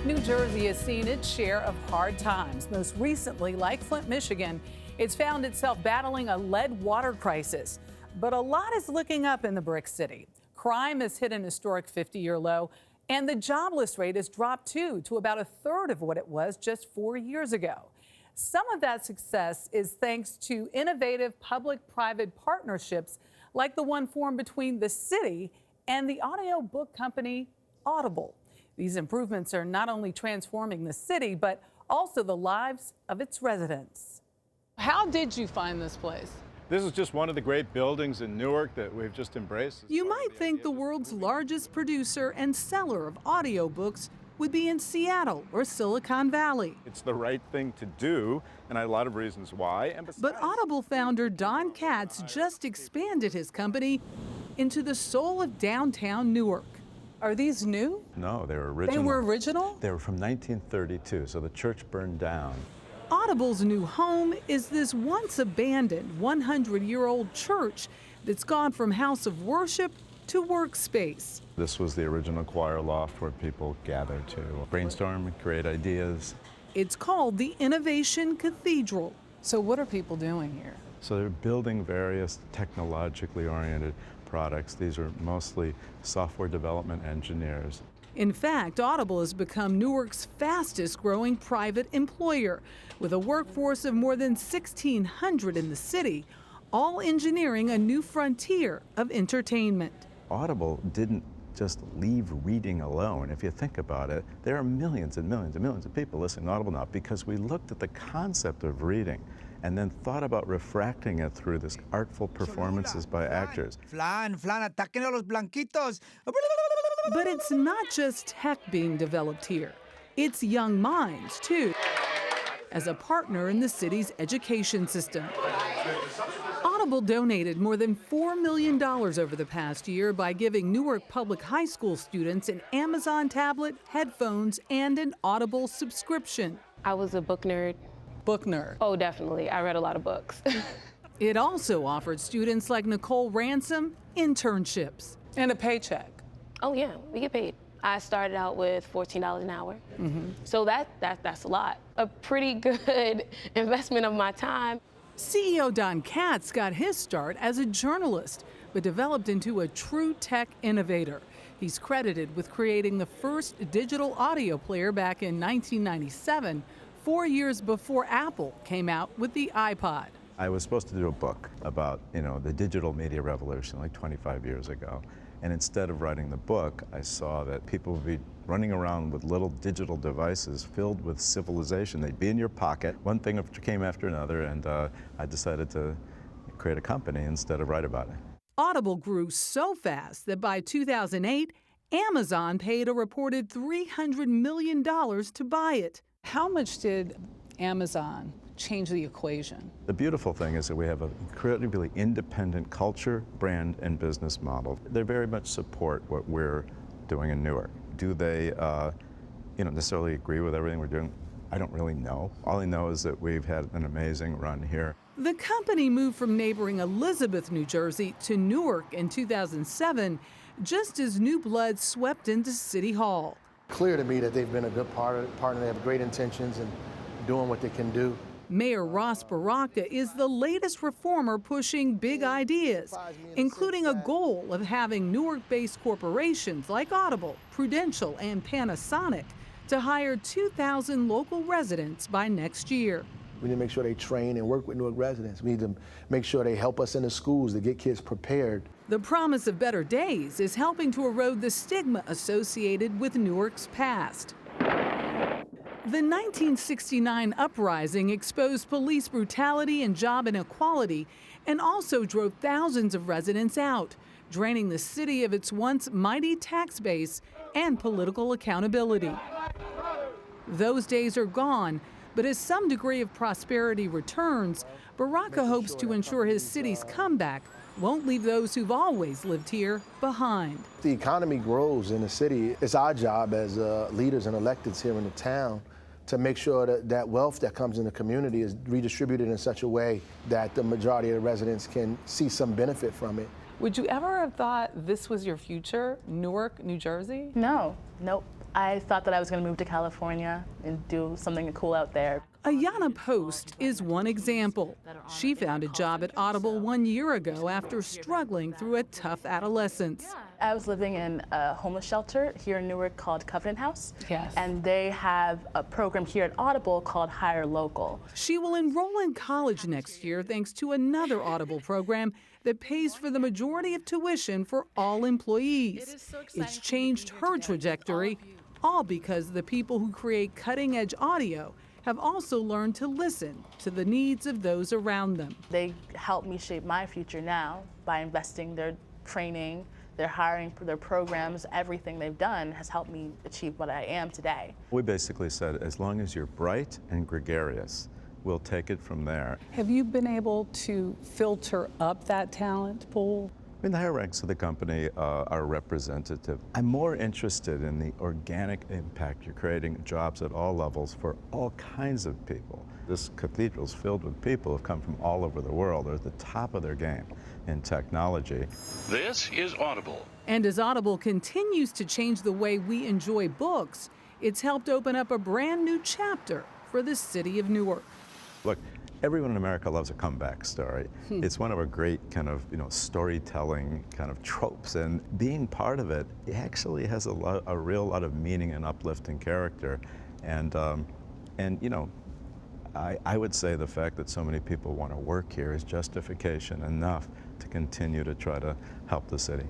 New Jersey has seen its share of hard times. Most recently, like Flint, Michigan, it's found itself battling a lead water crisis. But a lot is looking up in the brick city. Crime has hit an historic 50-year low, and the jobless rate has dropped too, to about a third of what it was just 4 years ago. Some of that success is thanks to innovative public-private partnerships like the one formed between the city and the audiobook company Audible. These improvements are not only transforming the city, but also the lives of its residents. How did you find this place? This is just one of the great buildings in Newark that we've just embraced. You might think the world's largest producer and seller of audiobooks would be in Seattle or Silicon Valley. It's the right thing to do, and I have a lot of reasons why. But Audible founder Don Katz just expanded his company into the soul of downtown Newark. Are these new? No, they were original. They were original? They were from 1932, so the church burned down. Audible's new home is this once abandoned 100-year-old church that's gone from house of worship to workspace. This was the original choir loft where people gathered to brainstorm and create ideas. It's called the Innovation Cathedral. So what are people doing here? So they're building various technologically oriented products. These are mostly software development engineers. In fact, Audible has become Newark's fastest growing private employer, with a workforce of more than 1,600 in the city, all engineering a new frontier of entertainment. Audible didn't just leave reading alone. If you think about it, there are millions and millions and millions of people listening to Audible now because we looked at the concept of reading and then thought about refracting it through this artful performances by actors. Flan, ataquen a los blanquitos. But it's not just tech being developed here. It's young minds, too, as a partner in the city's education system. Audible donated more than $4 million over the past year by giving Newark public high school students an Amazon tablet, headphones, and an Audible subscription. I was a book nerd. Book nerd. Oh, definitely. I read a lot of books. It also offered students like Nicole Ransom internships. And a paycheck. Oh, yeah, we get paid. I started out with $14 an hour. So that's a lot. A pretty good investment of my time. CEO Don Katz got his start as a journalist, but developed into a true tech innovator. He's credited with creating the first digital audio player back in 1997, 4 years before Apple came out with the iPod. I was supposed to do a book about, the digital media revolution like 25 years ago. And instead of writing the book, I saw that people would be running around with little digital devices filled with civilization. They'd be in your pocket. One thing came after another, and I decided to create a company instead of write about it. Audible grew so fast that by 2008, Amazon paid a reported $300 million to buy it. How much did Amazon change the equation? The beautiful thing is that we have an incredibly independent culture, brand, and business model. They very much support what we're doing in Newark. Do they necessarily agree with everything we're doing? I don't really know. All I know is that we've had an amazing run here. The company moved from neighboring Elizabeth, New Jersey to Newark in 2007, just as new blood swept into City Hall. Clear to me that they've been a good partner. They have great intentions and doing what they can do. Mayor Ross Baraka is the latest reformer pushing big ideas, including a goal of having Newark-based corporations like Audible, Prudential, and Panasonic to hire 2,000 local residents by next year. We need to make sure they train and work with Newark residents. We need to make sure they help us in the schools to get kids prepared. The promise of better days is helping to erode the stigma associated with Newark's past. The 1969 uprising exposed police brutality and job inequality and also drove thousands of residents out, draining the city of its once mighty tax base and political accountability. Those days are gone, but as some degree of prosperity returns, Baraka hopes to ensure his city's comeback won't leave those who've always lived here behind. The economy grows in the city. It's our job as leaders and electeds here in the town to make sure that that wealth that comes in the community is redistributed in such a way that the majority of the residents can see some benefit from it. Would you ever have thought this was your future, Newark, New Jersey? No, nope. I thought that I was going to move to California and do something cool out there. Ayanna Post is one example. She found a job at Audible 1 year ago after struggling through a tough adolescence. I was living in a homeless shelter here in Newark called Covenant House. Yes. And they have a program here at Audible called Hire Local. She will enroll in college next year thanks to another Audible program that pays for the majority of tuition for all employees. It's changed her trajectory, all because the people who create cutting-edge audio have also learned to listen to the needs of those around them. They help me shape my future now by investing their training, their hiring, their programs, everything they've done has helped me achieve what I am today. We basically said, as long as you're bright and gregarious, we'll take it from there. Have you been able to filter up that talent pool? I mean, the higher ranks of the company are representative. I'm more interested in the organic impact you're creating, jobs at all levels for all kinds of people. This cathedral's filled with people who have come from all over the world. They're at the top of their game in technology. This is Audible. And as Audible continues to change the way we enjoy books, it's helped open up a brand new chapter for the city of Newark. Look, everyone in America loves a comeback story. It's one of our great kind of, storytelling kind of tropes, and being part of it actually has a real lot of meaning and uplifting character. And I would say the fact that so many people want to work here is justification enough to continue to try to help the city.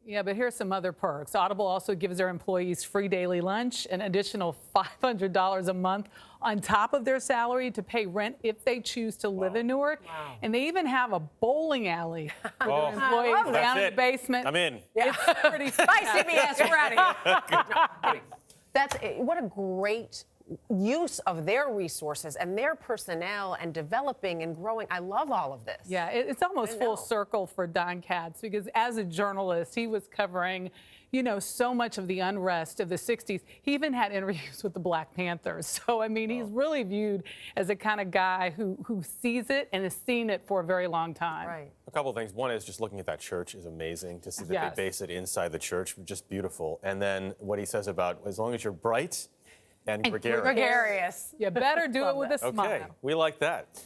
Yeah, but here's some other perks. Audible also gives their employees free daily lunch, an additional $500 a month on top of their salary to pay rent if they choose to live in Newark. Wow. And they even have a bowling alley for their employees down in the basement. I'm in. It's pretty Bye, CBS. We're out of here. What a great use of their resources and their personnel and developing and growing. I love all of this. Yeah, it's almost full circle for Don Katz, because as a journalist, he was covering, so much of the unrest of the 60s. He even had interviews with the Black Panthers. So, I mean, he's really viewed as a kind of guy who sees it and has seen it for a very long time. Right. A couple of things. One is just looking at that church is amazing to see that they base it inside the church, just beautiful. And then what he says about as long as you're bright and gregarious. Gregarious. You better do it with a smile. Okay, we like that.